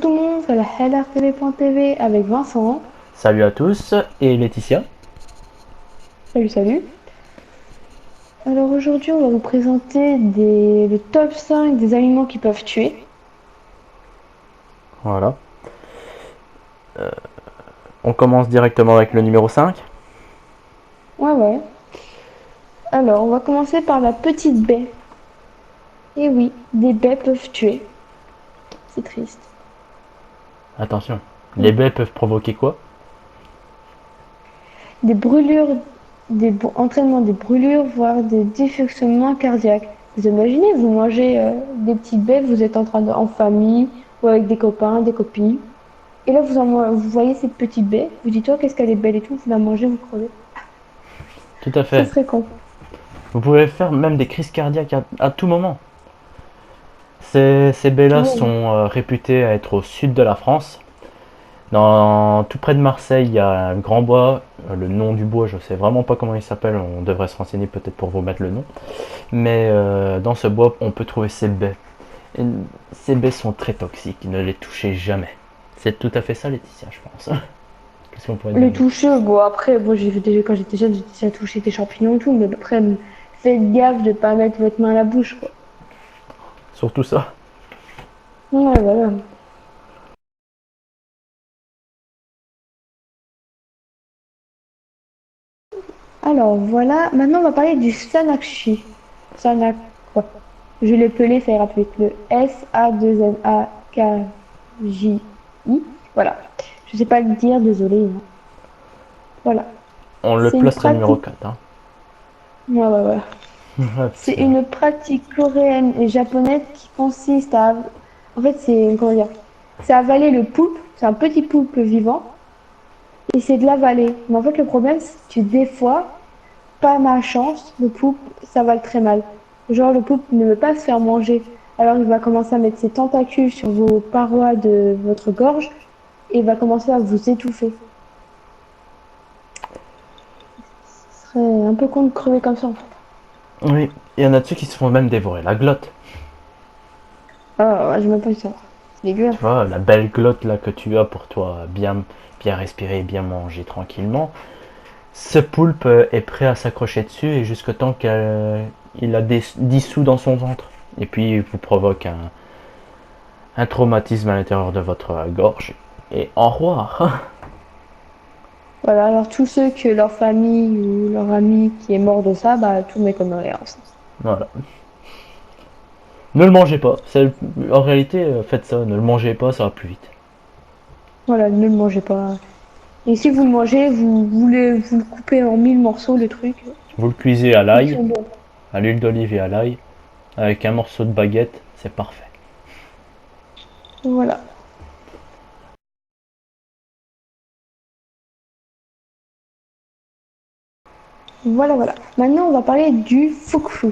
Tout le monde, c'est la LRTV.tv avec Vincent. Salut à tous et Laetitia. Salut, salut. Alors aujourd'hui, on va vous présenter le top 5 des aliments qui peuvent tuer. Voilà. On commence directement avec le numéro 5. Ouais, ouais. Alors, on va commencer par la petite baie. Et oui, des baies peuvent tuer. C'est triste. Attention. Les baies peuvent provoquer quoi? Des brûlures, entraînement des brûlures, voire des dysfonctionnements cardiaques. Vous imaginez, vous mangez des petites baies, vous êtes en famille ou avec des copains, des copines. Et là, vous voyez cette petite baie, vous dites, oh, qu'est-ce qu'elle est belle et tout, vous la mangez, vous crevez. Tout à Ça fait. serait con. Vous pouvez faire même des crises cardiaques à tout moment. Ces baies-là Ouais. sont réputées à être au sud de la France. Tout près de Marseille, il y a un grand bois. Le nom du bois, je sais vraiment pas comment il s'appelle. On devrait se renseigner peut-être pour vous mettre le nom. Mais dans ce bois, on peut trouver ces baies. Et ces baies sont très toxiques. Ne les touchez jamais. C'est tout à fait ça, Laetitia, je pense. Qu'est-ce qu'on pourrait dire Les d'autre? toucheux, bon, après, bon, quand j'étais jeune, j'ai déjà touché des champignons et tout, mais après, faites gaffe de pas mettre votre main à la bouche, quoi. Surtout ça. Ouais, voilà. Alors, voilà. Maintenant, on va parler du Sanakshi. Sanak, quoi. Je vais l'épeler, ça ira plus vite. Le S-A-2-N-A-K-J-I. Voilà. Je sais pas le dire, désolé, hein. Voilà. On le C'est une place au numéro pratique. 4. Hein. Ouais, ouais, ouais. Ouais, parce C'est que... une pratique coréenne et japonaise qui consiste à... En fait, c'est... Comment dire? C'est avaler le poulpe. C'est un petit poulpe vivant. Et c'est de l'avaler. Mais en fait, le problème, c'est que des fois, pas malchance, le poulpe s'avale très mal. Genre, le poulpe ne veut pas se faire manger. Alors, il va commencer à mettre ses tentacules sur vos parois de votre gorge et il va commencer à vous étouffer. Ce serait un peu con de crever comme ça, en fait. Oui, il y en a dessus qui se font même dévorer la glotte. Ah, ouais, je même pas eu ça. C'est Tu dégueulasse. vois, la belle glotte là que tu as pour toi, bien respirer, bien manger tranquillement. Ce poulpe est prêt à s'accrocher dessus et jusqu'au temps qu'il a dissous dans son ventre. Et puis il vous provoque un traumatisme à l'intérieur de votre gorge. Et en roi. Voilà, alors tous ceux que leur famille ou leur ami qui est mort de ça, bah tous mes condoléances. Voilà. Ne le mangez pas. En réalité, faites ça. Ne le mangez pas, ça va plus vite. Voilà, ne le mangez pas. Et si vous le mangez, vous le coupez en 1000 morceaux, le truc. Vous le cuisez à Ils l'ail, sont bons. à l'huile d'olive et à l'ail, avec un morceau de baguette, c'est parfait. Voilà. Voilà, voilà. Maintenant, on va parler du fukushu.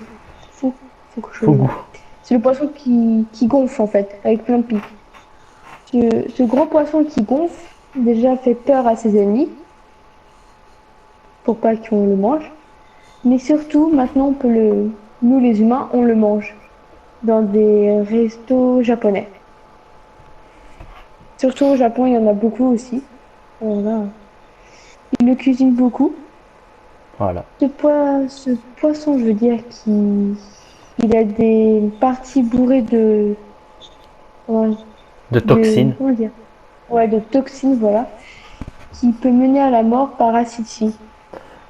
Fukushu, Fougou. oui. C'est le poisson qui gonfle, en fait, avec plein de pics. Ce gros poisson qui gonfle, déjà fait peur à ses ennemis, pour pas qu'on le mange. Mais surtout, maintenant, nous les humains, on le mange dans des restos japonais. Surtout au Japon, il y en a beaucoup aussi. Alors là, ils le cuisinent beaucoup. Voilà. Ce poisson, je veux dire, il a des parties bourrées ouais, De toxines. comment dire? Ouais, de toxines, voilà, qui peut mener à la mort par asphyxie.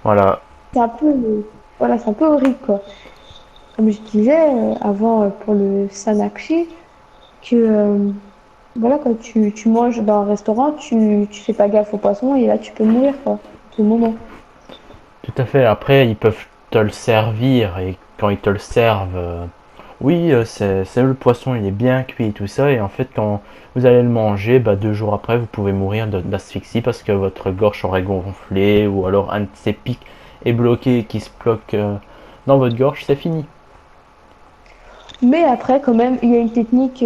Voilà. C'est un peu, voilà, c'est un peu horrible, quoi. Comme je disais avant pour le sanakshi, que voilà, quand tu manges dans un restaurant, tu fais pas gaffe au poisson et là tu peux mourir, quoi, à tout moment. Tout à fait. Après, ils peuvent te le servir et quand ils te le servent, oui, c'est le poisson, il est bien cuit et tout ça. Et en fait, quand vous allez le manger, bah, 2 jours après, vous pouvez mourir d'asphyxie parce que votre gorge aurait gonflé ou alors un de ces pics est bloqué et qui se bloque dans votre gorge, c'est fini. Mais après, quand même, il y a une technique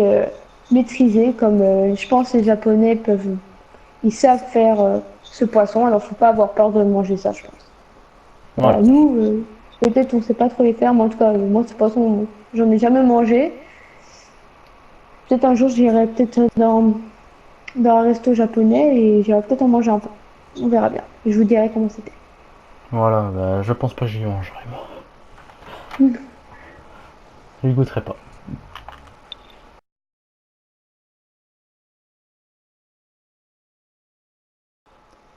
maîtrisée, comme je pense les Japonais peuvent, ils savent faire. ce poisson, alors faut pas avoir peur de manger ça, je pense. Voilà. Voilà, nous, peut-être on sait pas trop les faire, mais en tout cas, moi, ce poisson, j'en ai jamais mangé. Peut-être un jour, j'irai peut-être dans un resto japonais et j'irai peut-être en manger un peu. On verra bien. Et je vous dirai comment c'était. Voilà, bah, je pense pas que j'y mangerai, moi. Je goûterai pas.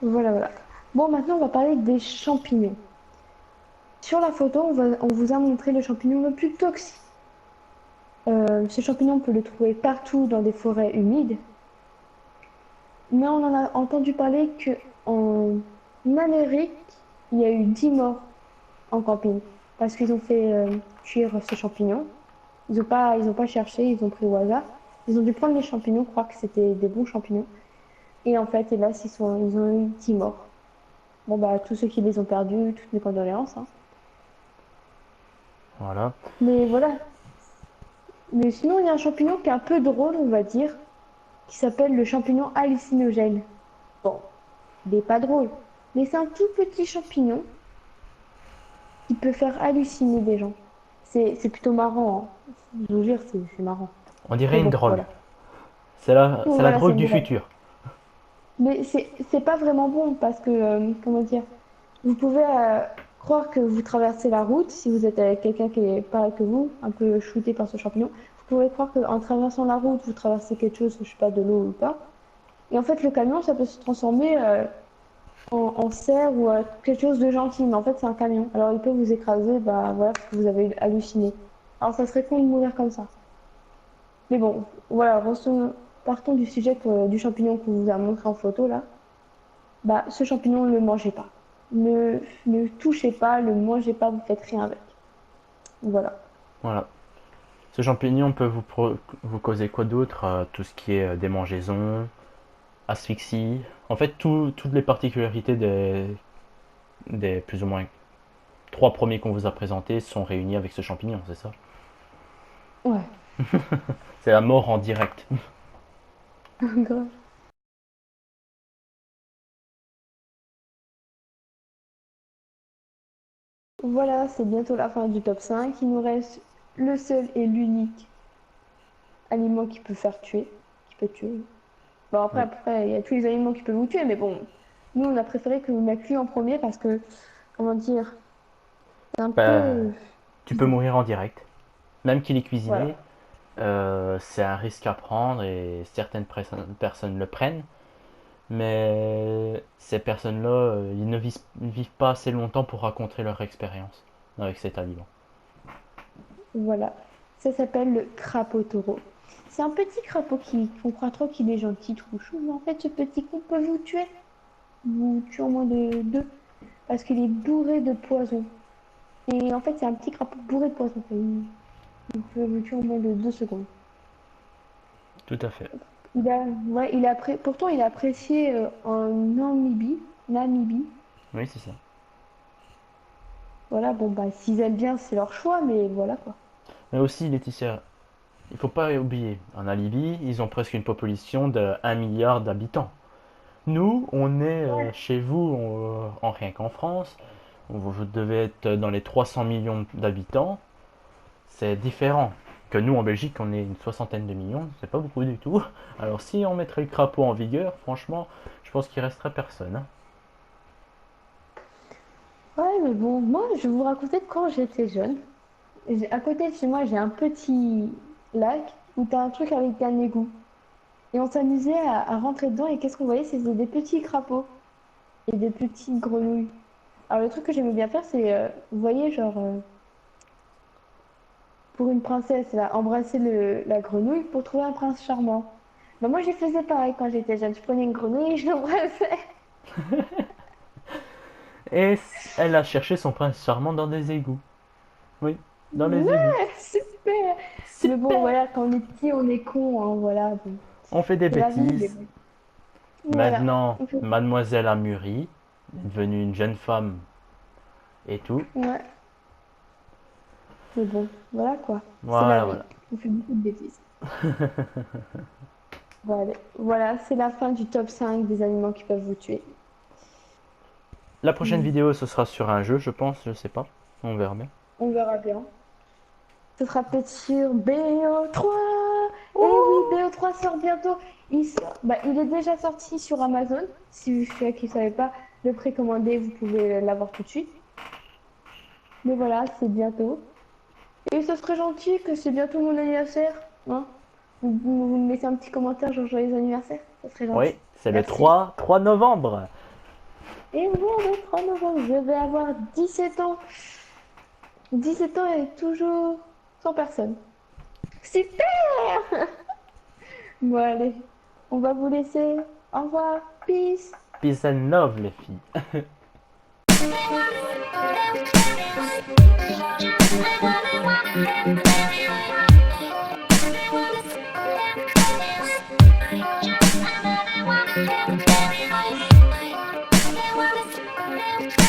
Voilà, voilà. Bon, maintenant, on va parler des champignons. Sur la photo, on vous a montré le champignon le plus toxique. Ce champignon, on peut le trouver partout dans des forêts humides. Mais on en a entendu parler qu'en Amérique, il y a eu 10 morts en camping. Parce qu'ils ont fait cuire ce champignon. Ils ont pas cherché, ils ont pris au hasard. Ils ont dû prendre les champignons, croire que c'était des bons champignons. Et en fait, hélas, ils ont eu 10 morts. Bon, bah, tous ceux qui les ont perdus, toutes mes condoléances, hein. Voilà. Mais voilà. Mais sinon, il y a un champignon qui est un peu drôle, on va dire, qui s'appelle le champignon hallucinogène. Bon, il n'est pas drôle, mais c'est un tout petit champignon qui peut faire halluciner des gens. C'est plutôt marrant, hein. Je vous jure, c'est marrant. On Mais dirait une bon, drogue. voilà. C'est Bon, la voilà, c'est drogue une du drogue. futur. Mais c'est pas vraiment bon parce que, comment dire, vous pouvez croire que vous traversez la route si vous êtes avec quelqu'un qui est pareil que vous, un peu shooté par ce champignon. Vous pouvez croire qu'en traversant la route, vous traversez quelque chose, je sais pas, de l'eau ou pas. Et en fait, le camion, ça peut se transformer en cerf ou quelque chose de gentil, mais en fait, c'est un camion. Alors, il peut vous écraser, bah voilà, parce que vous avez halluciné. Alors, ça serait con de mourir comme ça. Mais bon, voilà, partons du sujet du champignon qu'on vous a montré en photo là. Bah, ce champignon, ne le mangez pas. Ne touchez pas, ne le mangez pas, vous faites rien avec. Voilà. Voilà. Ce champignon peut vous causer quoi d'autre? Tout ce qui est démangeaison, asphyxie. En fait, toutes les particularités des plus ou moins trois premiers qu'on vous a présentés sont réunis avec ce champignon, c'est ça? Ouais, C'est la mort en direct. grave. Voilà, c'est bientôt la fin du top 5. Il nous reste le seul et l'unique aliment qui peut faire tuer, qui peut tuer. Bon, Oui. après, il y a tous les aliments qui peuvent vous tuer, mais bon, nous, on a préféré que vous mettre lui en premier parce que, comment dire, c'est un Bah, peu tu peux mourir en direct. Même qu'il est cuisiné, voilà. c'est un risque à prendre et certaines personnes le prennent. Mais ces personnes-là, ils ne vivent pas assez longtemps pour raconter leur expérience avec cet aliment. Voilà. Ça s'appelle le crapaud taureau. C'est un petit crapaud qu'on croit trop qu'il est gentil, trop chou, mais en fait, ce petit con peut vous tuer. Vous tuez en moins de deux parce qu'il est bourré de poison. Et en fait, c'est un petit crapaud bourré de poison. Il peut vous tuer en moins de 2 secondes. Tout à fait. Ouais, pourtant, il est apprécié en Namibie. Oui, c'est ça. Voilà, bon, bah, s'ils aiment bien, c'est leur choix, mais voilà quoi. Mais aussi, Laetitia, il ne faut pas oublier, en Libye, ils ont presque une population de 1 milliard d'habitants. Nous, on est chez vous, en rien qu'en France, vous devez être dans les 300 millions d'habitants. C'est différent. Que nous, en Belgique, on est une soixantaine de millions, c'est pas beaucoup du tout. Alors, si on mettrait le crapaud en vigueur, franchement, je pense qu'il resterait personne, hein. Ouais, mais bon, moi, je vais vous raconter de quand j'étais jeune. À côté de chez moi, j'ai un petit lac où t'as un truc avec un égout. Et on s'amusait à rentrer dedans et qu'est-ce qu'on voyait? C'était des petits crapauds et des petites grenouilles. Alors le truc que j'aimais bien faire, c'est, vous voyez, genre, pour une princesse, là, embrasser la grenouille pour trouver un prince charmant. Bah, moi, je faisais pareil quand j'étais jeune. Je prenais une grenouille et je l'embrassais. Et elle a cherché son prince charmant dans des égouts. Oui, dans les égouts. Ouais, super! Mais bon, Super. voilà, quand on est petit, on est con, hein, voilà. Bon. On fait des C'est la vie, mais bêtises. bon. Voilà. Maintenant, mademoiselle a mûri, est devenue une jeune femme et tout. Ouais, mais bon, voilà quoi. C'est la Voilà, vie. voilà. On fait beaucoup de bêtises. Voilà, voilà, c'est la fin du top 5 des aliments qui peuvent vous tuer. La prochaine vidéo, ce sera sur un jeu, je pense, je sais pas. On verra bien. On verra bien. Ce sera peut-être sur BO3. Et oui, BO3 sort bientôt. Il est déjà sorti sur Amazon. Si ceux qui ne savaient pas le précommander, vous pouvez l'avoir tout de suite. Mais voilà, c'est bientôt. Et ce serait gentil que c'est bientôt mon anniversaire. Hein, vous me laissez un petit commentaire, genre joyeux anniversaire. Ça serait gentil. Oui, c'est le Merci. 3 novembre. Et oui, le 3 novembre, je vais avoir 17 ans. 17 ans et toujours sans personne. Super! Bon, allez, on va vous laisser. Au revoir. Peace. Peace and love, les filles. Thank you.